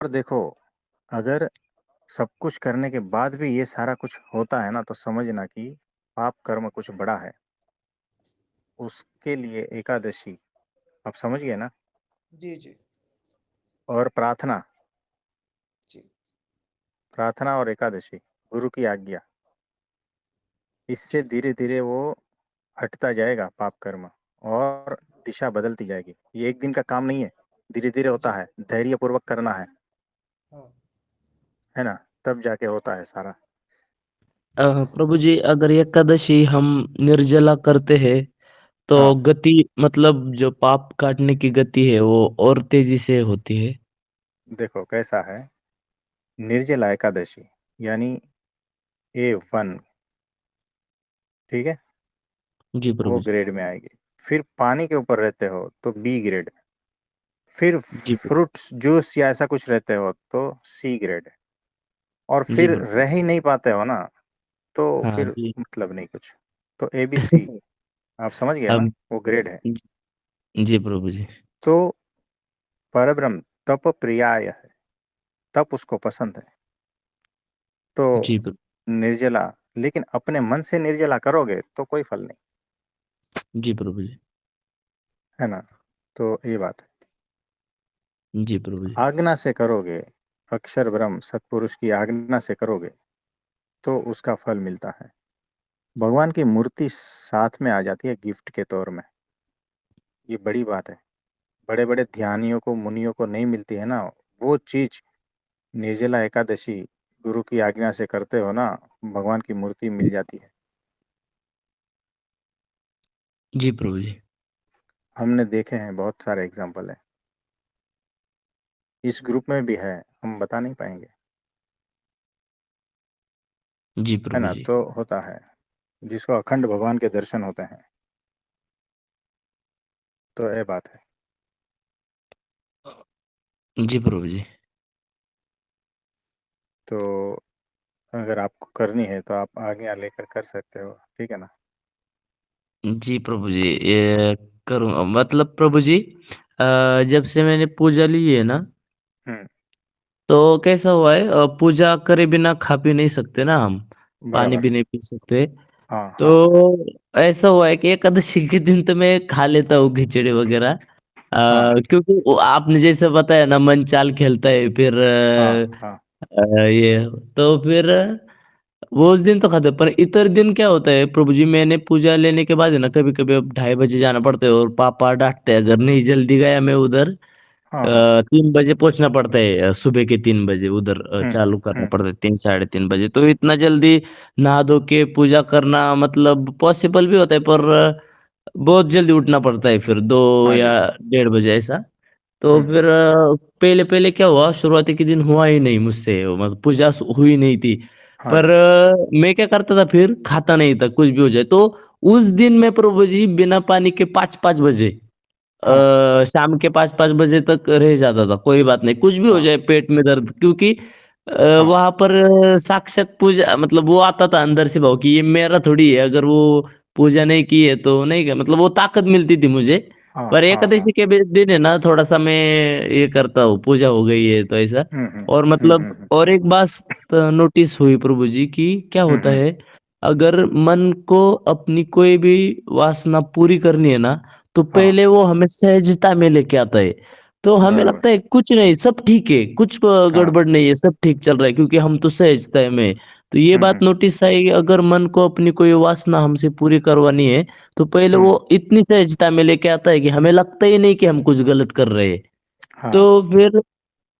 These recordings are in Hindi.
और देखो, अगर सब कुछ करने के बाद भी ये सारा कुछ होता है ना, तो समझना कि पाप कर्म कुछ बड़ा है। उसके लिए एकादशी, आप समझ गए ना। जी जी और प्रार्थना, जी प्रार्थना और एकादशी, गुरु की आज्ञा, इससे जी धीरे धीरे वो हटता जाएगा पाप कर्म, और दिशा बदलती जाएगी। ये एक दिन का काम नहीं है, धीरे धीरे होता जी। है, धैर्य पूर्वक करना हाँ है ना। तब जाके होता है सारा। प्रभु जी, अगर एकादशी हम निर्जला करते हैं तो हाँ, गति, मतलब जो पाप काटने की गति है वो और तेजी से होती है। देखो कैसा है, निर्जला एकादशी यानी A1, ठीक है, जी वो प्रभु जी। ग्रेड में आएगी। फिर पानी के ऊपर रहते हो तो बी ग्रेड। फिर जी फ्रूट्स जूस या ऐसा कुछ रहते हो तो सी ग्रेड। और जी फिर प्रभु। रह ही नहीं पाते हो ना, तो हाँ फिर जी। मतलब नहीं कुछ। तो ABC, आप समझ गए ना, हम। वो ग्रेड है। जी प्रभु जी। तो परब्रह्म तप प्रियाय है, तप उसको पसंद है। तो जी प्रभु। निर्जला, लेकिन अपने मन से निर्जला करोगे तो कोई फल नहीं, जी प्रभु जी। है ना। तो ये बात है। जी प्रभु जी। आज्ञा से करोगे, अक्षर ब्रह्म सत्पुरुष की आज्ञा से करोगे तो उसका फल मिलता है। भगवान की मूर्ति साथ में आ जाती है गिफ्ट के तौर में। ये बड़ी बात है। बड़े बड़े ध्यानियों को, मुनियों को नहीं मिलती है ना वो चीज। निर्जला एकादशी गुरु की आज्ञा से करते हो ना, भगवान की मूर्ति मिल जाती है। जी प्रभु जी। हमने देखे हैं, बहुत सारे एग्जाम्पल है, इस ग्रुप में भी है, हम बता नहीं पाएंगे, जी है प्रभु ना। जी। तो होता है, जिसको अखंड भगवान के दर्शन होते हैं। तो ये बात है। जी प्रभु जी। तो अगर आपको करनी है तो आप आज्ञा लेकर कर सकते हो, ठीक है ना। जी प्रभु जी, ये करूँगा, मतलब प्रभु जी, जब से मैंने पूजा ली है ना, हम्म। तो कैसा हुआ है, पूजा करे बिना खा पी नहीं सकते ना हम, पानी बराबर। भी नहीं पी सकते। हाँ हाँ तो ऐसा हुआ है कि एकादशी के दिन तो मैं खा लेता हूँ खिचड़ी वगैरह, हाँ क्योंकि वो आपने जैसे बताया ना, मन चाल खेलता है फिर हाँ हाँ ये, तो फिर वो उस दिन तो खाते, पर इतर दिन क्या होता है प्रभु जी, मैंने पूजा लेने के बाद है ना, कभी कभी अब 2:30 बजे जाना पड़ता है और पापा डांटते हैं अगर नहीं जल्दी गया मैं उधर। हाँ हाँ। 3 बजे पहुंचना पड़ता है, सुबह के 3 बजे उधर चालू करना हम्म। पड़ता है, 3 साढ़े 3 बजे, तो इतना जल्दी नहा धो के पूजा करना मतलब पॉसिबल भी होता है, पर बहुत जल्दी उठना पड़ता है फिर दो हाँ या जी। 1:30 बजे ऐसा। तो हम्म। फिर पहले पहले क्या हुआ, शुरुआती के दिन हुआ ही नहीं मुझसे, मतलब पूजा हुई नहीं थी। हाँ पर जी। मैं क्या करता था, फिर खाता नहीं था कुछ भी हो जाए तो। उस दिन मैं प्रभु जी बिना पानी के 5-5 बजे, हाँ शाम के 5-5 बजे तक रह जाता था, कोई बात नहीं, कुछ भी हो हाँ जाए पेट में दर्द, क्योंकि हाँ वहां पर साक्षात पूजा, मतलब वो आता था अंदर से भाव कि ये मेरा थोड़ी है, अगर वो पूजा नहीं की है तो नहीं कर, मतलब वो ताकत मिलती थी मुझे। हाँ पर हाँ हाँ। एकादशी के दिन है ना, थोड़ा सा मैं ये करता हूँ, पूजा हो गई है तो ऐसा। और मतलब हम्म। और एक बात नोटिस हुई प्रभु जी की, क्या होता हम्म। है, अगर मन को अपनी कोई भी वासना पूरी करनी है ना, तो हाँ, पहले वो हमें सहजता में लेके आता है। तो हमें बराबर। लगता है कुछ नहीं, सब ठीक है, कुछ हाँ। गड़बड़ नहीं है, सब ठीक चल रहा है, क्योंकि हम तो सहजता में। तो ये बात हम्म। नोटिस आई कि अगर मन को अपनी कोई वासना हमसे पूरी करवानी है, तो पहले हम्म। वो इतनी सहजता में लेके आता है कि हमें लगता ही नहीं कि हम कुछ गलत कर रहे हैं। हाँ। तो फिर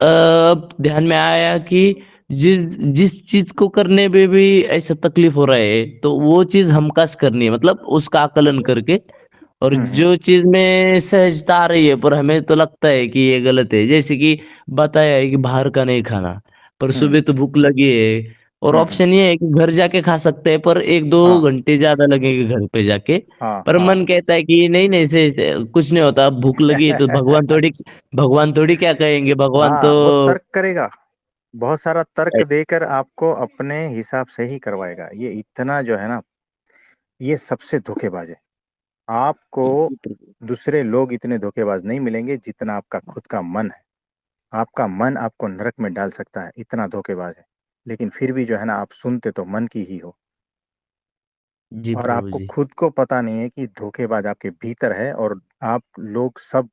अब ध्यान में आया कि जिस जिस चीज को करने में भी ऐसा तकलीफ हो रहा है, तो वो चीज हमकस करनी है, मतलब उसका आकलन करके। और हम्म। जो चीज में सहजता आ रही है पर हमें तो लगता है कि ये गलत है, जैसे कि बताया है कि बाहर का नहीं खाना, पर हम्म। सुबह तो भूख लगी है, और हम्म। ऑप्शन ये है कि घर जाके खा सकते हैं, पर 1-2 घंटे ज्यादा लगेंगे घर पे जाके। हाँ पर हाँ मन कहता है कि नहीं नहीं, से कुछ नहीं होता, भूख लगी है तो भगवान थोड़ी क्या कहेंगे, भगवान तो हाँ, वो तर्क करेगा, बहुत सारा तर्क देकर आपको अपने हिसाब से ही करवाएगा। ये इतना जो है ना, ये सबसे धोखेबाज है। आपको दूसरे लोग इतने धोखेबाज नहीं मिलेंगे जितना आपका खुद का मन है। आपका मन आपको नरक में डाल सकता है, इतना धोखेबाज है। लेकिन फिर भी जो है ना, आप सुनते तो मन की ही हो। जी और प्रभु आपको जी। खुद को पता नहीं है कि धोखेबाज आपके भीतर है, और आप लोग सब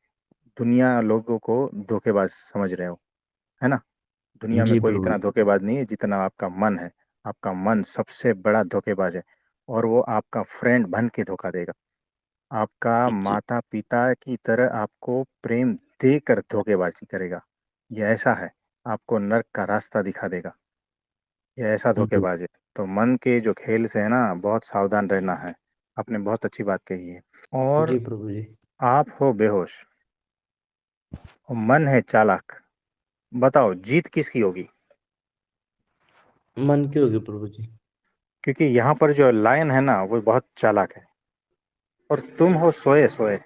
दुनिया लोगों को धोखेबाज समझ रहे हो, है ना। दुनिया में जी कोई प्रभु इतना धोखेबाज नहीं है जितना आपका मन है। आपका मन सबसे बड़ा धोखेबाज है। और वो आपका फ्रेंड बन के धोखा देगा। आपका जी। माता पिता की तरह आपको प्रेम देकर धोखेबाजी करेगा। ये ऐसा है, आपको नर्क का रास्ता दिखा देगा। ये ऐसा जी। धोखेबाज है। तो मन के जो खेल से है ना, बहुत सावधान रहना है। आपने बहुत अच्छी बात कही है। और जी प्रभु जी। आप हो बेहोश और मन है चालाक। बताओ जीत किसकी होगी? मन की होगी प्रभु जी। क्योंकि यहाँ पर जो लायन है ना, वो बहुत चालाक है। और तुम हो सोए सोए।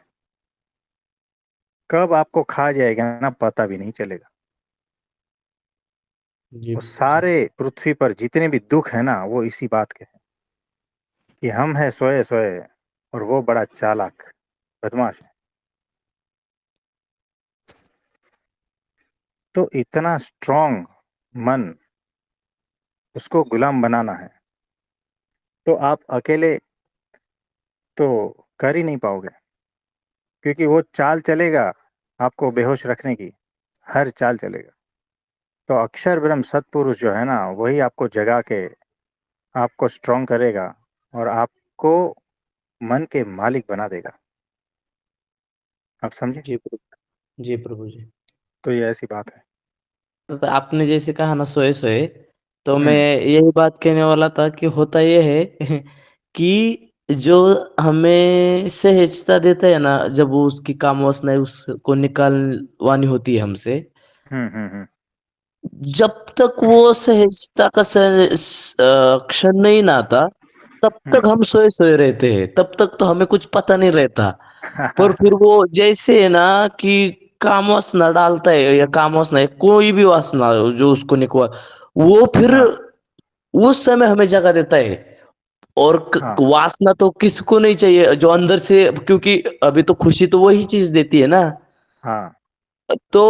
कब आपको खा जाएगा ना, पता भी नहीं चलेगा। जी वो प्रभु जी। सारे पृथ्वी पर जितने भी दुख है ना, वो इसी बात के हैं कि हम है सोए सोए, और वो बड़ा चालाक बदमाश है। तो इतना स्ट्रांग मन, उसको गुलाम बनाना है। तो आप अकेले तो कर ही नहीं पाओगे। क्योंकि वो चाल चलेगा आपको बेहोश रखने की, हर चाल चलेगा। तो अक्षर ब्रह्म सत्पुरुष जो है ना, वही आपको जगा के आपको स्ट्रांग करेगा, और आपको मन के मालिक बना देगा। आप समझे? जी प्रभु जी। प्रभु जी। तो ये ऐसी बात है। तो आपने जैसे कहा ना सोए सोए, तो मैं हम्म। यही बात कहने वाला था कि होता ये है कि जो हमें सहजता देता है ना, जब वो उसकी काम वासना है उसको निकालवानी होती है हमसे, हम्म। जब तक वो सहजता का क्षण नहीं ना आता, तब हम्म। तक हम सोए सोए रहते हैं, तब तक तो हमें कुछ पता नहीं रहता। पर फिर वो जैसे है ना कि काम वासना डालता है, या काम वासना है कोई भी वासना हो जो उसको निकवा, वो फिर हाँ उस समय हमें जगा देता है। और हाँ वासना तो किसको नहीं चाहिए जो अंदर से, क्योंकि अभी तो खुशी तो वही चीज देती है ना। हाँ तो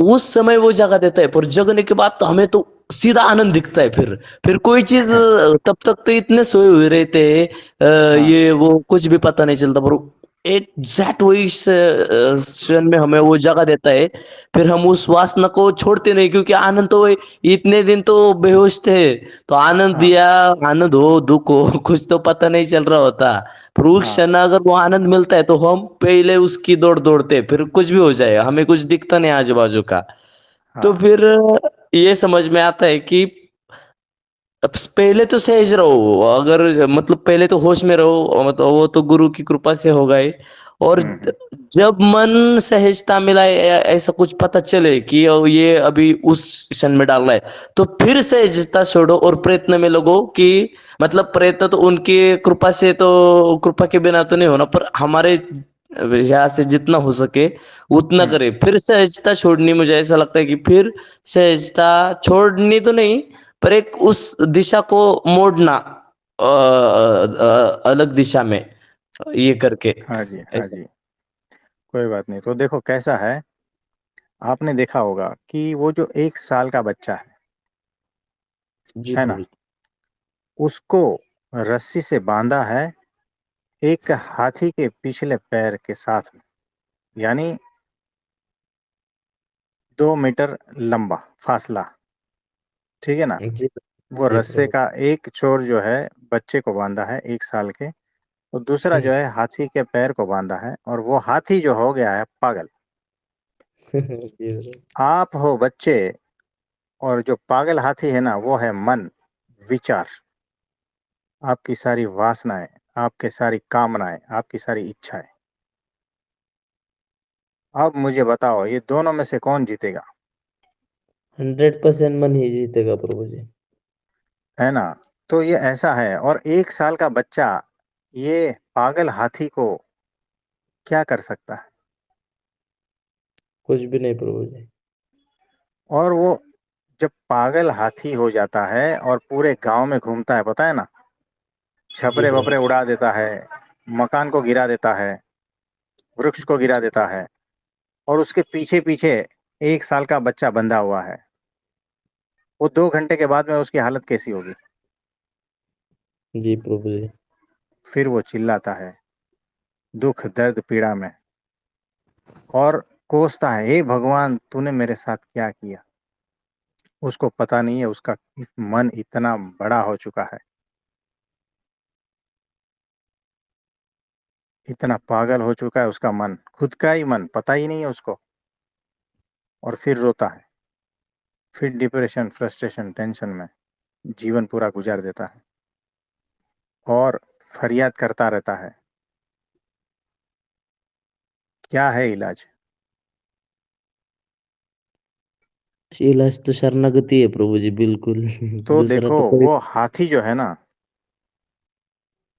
उस समय वो जगा देता है, पर जगने के बाद तो हमें तो सीधा आनंद दिखता है। फिर कोई चीज, तब तक तो इतने सोए हुए रहते हैं, हाँ ये वो कुछ भी पता नहीं चलता, पर एग्जैक्ट वही क्षण में हमें वो जगह देता है। फिर हम उस वासना को छोड़ते नहीं, क्योंकि आनंद तो इतने दिन तो बेहोश थे, तो आनंद हाँ दिया। आनंद हो दुख हो कुछ तो पता नहीं चल रहा होता। पर उस हाँ क्षण अगर वो आनंद मिलता है तो हम पहले उसकी दौड़ दौड़ते हैं, फिर कुछ भी हो जाए हमें कुछ दिखता नहीं आजू बाजू का। तो हाँ फिर ये समझ में आता है कि अब पहले तो सहज रहो, अगर मतलब पहले तो होश में रहो, मतलब वो तो गुरु की कृपा से होगा ही। और हम्म। जब मन सहजता मिलाए, ऐसा कुछ पता चले कि ये अभी उस क्षण में डाल रहा है, तो फिर सहजता छोड़ो और प्रयत्न में लगो कि, मतलब प्रयत्न तो उनकी कृपा से, तो कृपा के बिना तो नहीं होना, पर हमारे यहाँ से जितना हो सके उतना हम्म। करे। फिर सहजता छोड़नी, मुझे ऐसा लगता है कि फिर सहजता छोड़नी तो नहीं, पर एक उस दिशा को मोड़ना, अलग दिशा में ये करके हाँ जी हाँ ऐसा। जी। कोई बात नहीं। तो देखो कैसा है, आपने देखा होगा कि वो जो 1 साल का बच्चा जी है ना, प्रभु उसको रस्सी से बांधा है एक हाथी के पिछले पैर के साथ में। यानी 2 मीटर लंबा फासला। ठीक है ना। जी। वो जी रस्से प्रभु। का एक छोर जो है बच्चे को बांधा है 1 साल के, और दूसरा जो है हाथी के पैर को बांधा है, और वो हाथी जो हो गया है पागल। जी प्रभु। आप हो बच्चे, और जो पागल हाथी है ना, वो है मन, विचार, आपकी सारी वासनाएं, आपके सारी कामनाएं, आपकी सारी इच्छाएं। अब मुझे बताओ, ये दोनों में से कौन जीतेगा? 100% मन ही जीतेगा प्रभु जी। है ना। तो ये ऐसा है, और 1 साल का बच्चा ये पागल हाथी को क्या कर सकता है? कुछ भी नहीं प्रभु जी। और वो जब पागल हाथी हो जाता है और पूरे गांव में घूमता है, पता है ना, जी छपरे प्रभु। वपरे उड़ा देता है, मकान को गिरा देता है, वृक्ष को गिरा देता है, और उसके पीछे पीछे 1 साल का बच्चा बंधा हुआ है, वो 2 घंटे के बाद में उसकी हालत कैसी होगी? जी प्रभु जी। फिर वो चिल्लाता है दुख दर्द पीड़ा में, और कोसता है, हे भगवान तूने मेरे साथ क्या किया। उसको पता नहीं है उसका मन इतना बड़ा हो चुका है, इतना पागल हो चुका है उसका मन, खुद का ही मन पता ही नहीं है उसको। और फिर रोता है, फिर डिप्रेशन फ्रस्ट्रेशन टेंशन में जीवन पूरा गुजार देता है और फरियाद करता रहता है। क्या है इलाज? इलाज तो शरणागति है प्रभु जी, बिल्कुल। तो दूसरा देखो, तो कोई। वो हाथी जो है ना,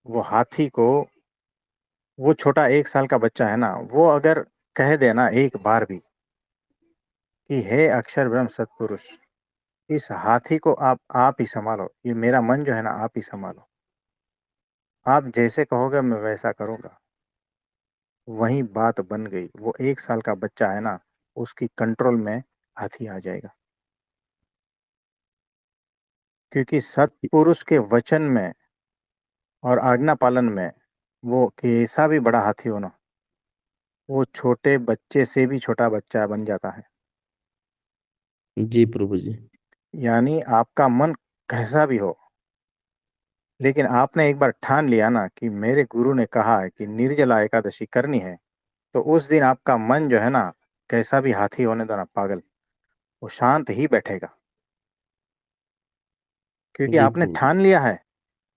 वो हाथी को, वो छोटा 1 साल का बच्चा है ना, वो अगर कह दे ना एक बार भी कि हे अक्षर ब्रह्म सत्पुरुष, इस हाथी को आप ही संभालो, ये मेरा मन जो है ना आप ही संभालो, आप जैसे कहोगे मैं वैसा करूँगा, वही बात बन गई। वो 1 साल का बच्चा है ना, उसकी कंट्रोल में हाथी आ जाएगा। क्योंकि सत्पुरुष के वचन में और आज्ञा पालन में, वो कैसा भी बड़ा हाथी हो ना, वो छोटे बच्चे से भी छोटा बच्चा बन जाता है। जी प्रभु जी। यानी आपका मन कैसा भी हो, लेकिन आपने एक बार ठान लिया ना कि मेरे गुरु ने कहा है कि निर्जला एकादशी करनी है, तो उस दिन आपका मन जो है ना, कैसा भी हाथी होने दो ना पागल, वो शांत ही बैठेगा। क्योंकि जी आपने प्रभु जी। ठान लिया है।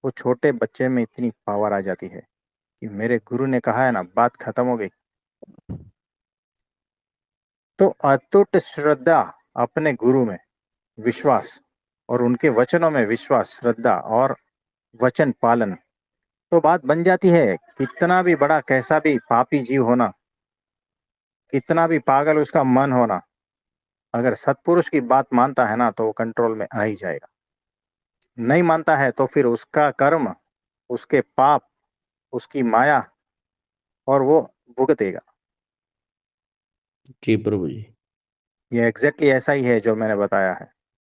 वो छोटे बच्चे में इतनी पावर आ जाती है कि मेरे गुरु ने कहा है ना, बात खत्म हो गई। तो अटूट श्रद्धा, अपने गुरु में विश्वास, और उनके वचनों में विश्वास श्रद्धा और वचन पालन, तो बात बन जाती है। कितना भी बड़ा कैसा भी पापी जीव होना, कितना भी पागल उसका मन होना, अगर सत्पुरुष की बात मानता है ना तो वो कंट्रोल में आ ही जाएगा। नहीं मानता है तो फिर उसका कर्म, उसके पाप, उसकी माया, और वो भुगतेगा। जी प्रभु जी। ये एग्जैक्टली ऐसा ही है जो मैंने बताया है।